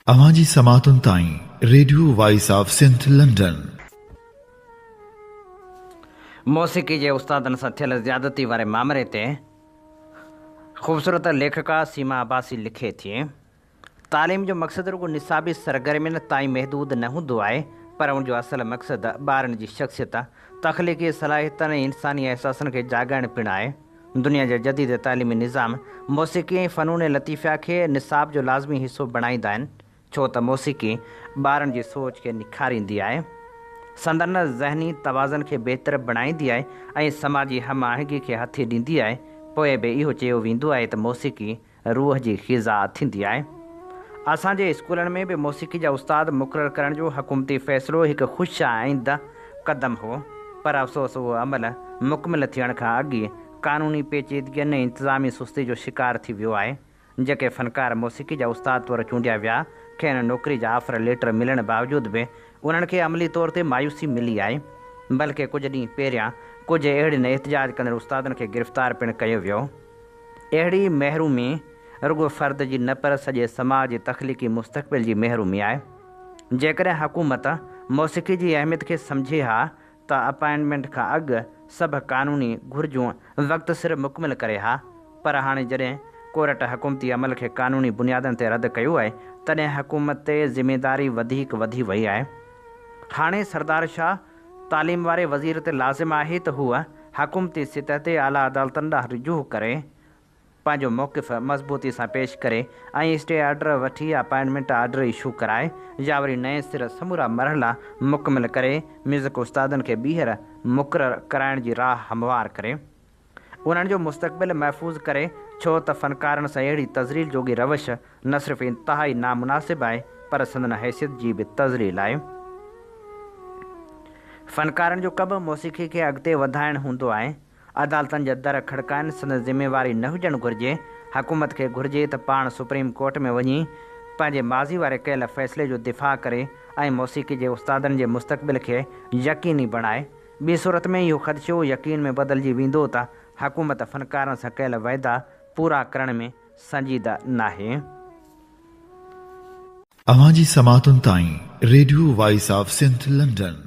अवाजी समातुन ताई radio voice of Sindh London. मौसीक़ी जे उस्तादनि सां थियल ज़्यादती वारे मामले ते ख़ूबसूरत लेखिका सीमा अब्बासी लिखे थी। तालीम जो मक़सदु रुॻो निसाबी सरगर्मियुनि ताईं महदूद न हूंदो आहे, पर उनजो असल मक़सदु ॿारनि जी शख़्सियत, तख़लीक़ी सलाहियतनि ऐं इंसानी अहसासनि खे जाॻाइणु पिणु आहे। दुनिया जे जदीद तालीमी निज़ाम मौसीक़ी ऐं फ़नून लतीफ़ा खे निसाब जो लाज़मी हिसो बणाईंदा आहिनि, छो त मौसीक़ी ॿारनि जी सोच खे निखारींदी आहे, संदनि ज़हनी तवाज़न खे बहितर बणाईंदी आहे ऐं समाजी हम आहंगी खे हथी ॾींदी आहे। पोइ बि इहो चयो वेंदो आहे त मौसीक़ी रूह जी ग़िज़ा थींदी आहे। असांजे स्कूलनि में बि मौसीक़ी जा उस्ताद मुक़ररु करण जो हुकूमती फ़ैसिलो हिकु ख़ुशि आईंदा क़दम हो, पर अफ़सोस उहो अमल मुकमिल थियण खां अॻु क़ानूनी पेचीदगियुनि ऐं इंतिज़ामी सुस्ती जो शिकार थी वियो आहे। जेके फ़नकार मौसीक़ी जा उस्ताद तौरु चूंडिया विया, खेनि नौकरी जा ऑफर लेटर मिलण बावजूदि बि उन्हनि खे अमली तौर ते मायूसी मिली आहे। बल्कि कुझु ॾींहं पहिरियां कुझु अहिड़नि एहतिजाज कंदड़ उस्तादनि खे गिरफ़्तार पिणु कयो वियो। अहिड़ी महरूमी रुॻो फ़र्द जी न पर सॼे समाज जे तख़लीक़ी मुस्तक़बिल जी महरूमी आहे। जेकॾहिं हुकूमत मौसीक़ी जी अहमियत खे सम्झे हा त अपॉइंटमेंट खां अॻु सभु क़ानूनी घुरिजूं वक़्तु सिर मुकमिल करे हा, पर हाणे जॾहिं कोर्ट हुकूमती अमल खे क़ानूनी बुनियादनि ते रद्द कयो आहे, तॾहिं हुकूमत ते ज़िमेदारी वधीक वधी वई आहे। हाणे सरदार शाह तालीम वारे वज़ीर ते लाज़िम आहे त हूअ हुकूमती सतह ते आला अदालतनि ॾांहुं रुजू करे पंहिंजो मौक़िफ़ मज़बूती सां पेश करे ऐं स्टे ऑर्डर वठी अपॉइंटमेंट ऑर्डर इशू कराए, या वरी नए सिर समूरा मरहला मुकमिल करे म्यूज़िक उस्तादनि खे ॿीहर मुक़ररु कराइण जी राह हमवार करे, उन्हनि जो मुस्तक़बिल महफ़ूज़ करे, छो त फ़नकारनि सां अहिड़ी तज़लील जोगी रवश न सिर्फ़ु इंतिहाई नामुनासिब आहे, पर संदन हैसियत जी बि तज़लील आहे। फ़नकारनि जो कबि मौसीक़ी खे अॻिते वधाइणु हूंदो आहे। अदालतनि जा दर खड़काइनि संदन ज़िम्मेवारी न हुजणु घुरिजे। हुकूमत खे घुरिजे त पाण सुप्रीम कोर्ट में वञी पंहिंजे माज़ी वारे कयल फ़ैसिले जो दिफ़ा करे ऐं मौसीक़ी जे उस्तादनि जे मुस्तक़बिल खे यकीनी बणाए। ॿी सूरत में इहो ख़दशो यकीन में बदिलजी वेंदो त हुकूमत फ़नकारनि सां कयल वाइदा पूरा करण में संजीदा नाहे। अवाजी समातुन ताई radio voice of Sindh London.